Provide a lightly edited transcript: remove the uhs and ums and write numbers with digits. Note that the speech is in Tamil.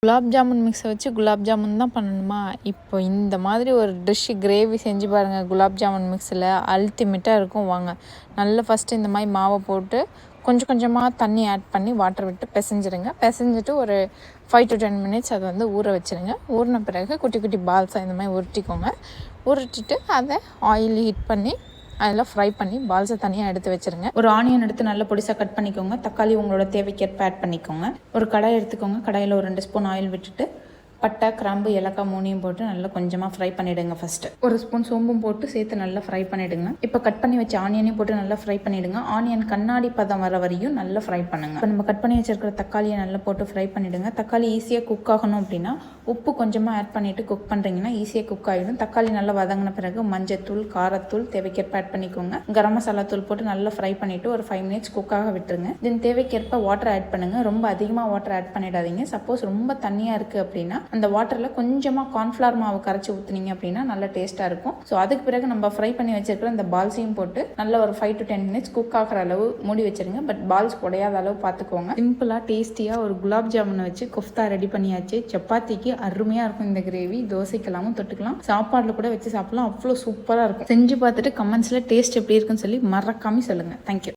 குலாப் ஜாமுன் மிக்ஸை வச்சு குலாப் ஜாமுன் தான் பண்ணணுமா? இப்போ இந்த மாதிரி ஒரு டிஷ்ஷு கிரேவி செஞ்சு பாருங்கள். குலாப் ஜாமுன் மிக்ஸில் அல்டிமேட்டாக இருக்கும். வாங்க, நல்லா ஃபஸ்ட்டு இந்த மாதிரி மாவை போட்டு கொஞ்சம் கொஞ்சமாக தண்ணி ஆட் பண்ணி வாட்டர் விட்டு பிசைஞ்சிருங்க. பிசைஞ்சிட்டு ஒரு 5 to 10 minutes அதை வந்து ஊற வச்சுருங்க. ஊறின பிறகு குட்டி குட்டி பால்ஸாக இந்த மாதிரி உருட்டிக்கோங்க. உருட்டிட்டு அதை ஆயில் ஹீட் பண்ணி அதெல்லாம் ஃப்ரை பண்ணி பால்ஸை தனியாக எடுத்து வச்சுருங்க. ஒரு ஆனியன் எடுத்து நல்லா பொடிசாக கட் பண்ணிக்கோங்க. தக்காளி உங்களோட தேவைக்கேற்ப ஆட் பண்ணிக்கோங்க. ஒரு கடாய் எடுத்துக்கோங்க. கடாயில் ஒரு 2 ஸ்பூன் ஆயில் விட்டுட்டு பட்டை, கிராம்பு, ஏலக்காய் 3 போட்டு நல்லா கொஞ்சமாக ஃப்ரை பண்ணிவிடுங்க. ஃபஸ்ட்டு ஒரு ஸ்பூன் சோம்பும் போட்டு சேர்த்து நல்லா ஃப்ரை பண்ணிவிடுங்க. இப்போ கட் பண்ணி வச்ச ஆனியனையும் போட்டு நல்லா ஃப்ரை பண்ணிவிடுங்க. ஆனியன் கண்ணாடி பதம் வர வரையும் நல்லா ஃப்ரை பண்ணுங்கள். இப்போ நம்ம கட் பண்ணி வச்சிருக்கிற தக்காளியை நல்லா போட்டு ஃப்ரை பண்ணிவிடுங்க. தக்காளி ஈஸியாக குக் ஆகணும் அப்படின்னா உப்பு கொஞ்சமாக ஆட் பண்ணிவிட்டு குக் பண்ணுறீங்கன்னா ஈஸியாக குக் ஆகிடும். தக்காளி நல்லா வதங்கின பிறகு மஞ்சத்தூள், காரத்தூள் தேவைக்கேற்ப ஆட் பண்ணிக்கோங்க. கரம் மசாலா தூள் போட்டு நல்லா ஃப்ரை பண்ணிவிட்டு ஒரு 5 minutes குக்காக விட்டுருங்க. தென் தேவைக்கேற்ப வாட்டர் ஆட் பண்ணுங்கள். ரொம்ப அதிகமாக வாட்டர் ஆட் பண்ணிடாதீங்க. சப்போஸ் ரொம்ப தண்ணியாக இருக்குது அப்படின்னா அந்த வாட்டரில் கொஞ்சமாக கார்ன்ஃப்ளவர் மாவு கரைச்சி ஊற்றுனீங்க அப்படின்னா நல்லா டேஸ்ட்டாக இருக்கும். ஸோ அதுக்கு பிறகு நம்ம ஃப்ரை பண்ணி வச்சிருக்கிற இந்த பால்ஸையும் போட்டு நல்லா ஒரு 5 to 10 minutes குக் ஆகிற அளவு மூடி வச்சிருங்க. பட் பால்ஸ் உடையாத அளவு பார்த்துக்கோங்க. சிம்பிளாக டேஸ்டியாக ஒரு குலாப் ஜாமுனை வச்சு கொஃப்தா ரெடி பண்ணியாச்சு. சப்பாத்திக்கு அருமையாக இருக்கும் இந்த கிரேவி. தோசைக்கெல்லாமும் தொட்டுக்கலாம், சாப்பாடில் கூட வச்சு சாப்பிடலாம். அவ்வளோ சூப்பராக இருக்கும். செஞ்சு பார்த்துட்டு கமெண்ட்ஸில் டேஸ்ட் எப்படி இருக்குன்னு சொல்லி மறக்காமல் சொல்லுங்கள். தேங்க்யூ.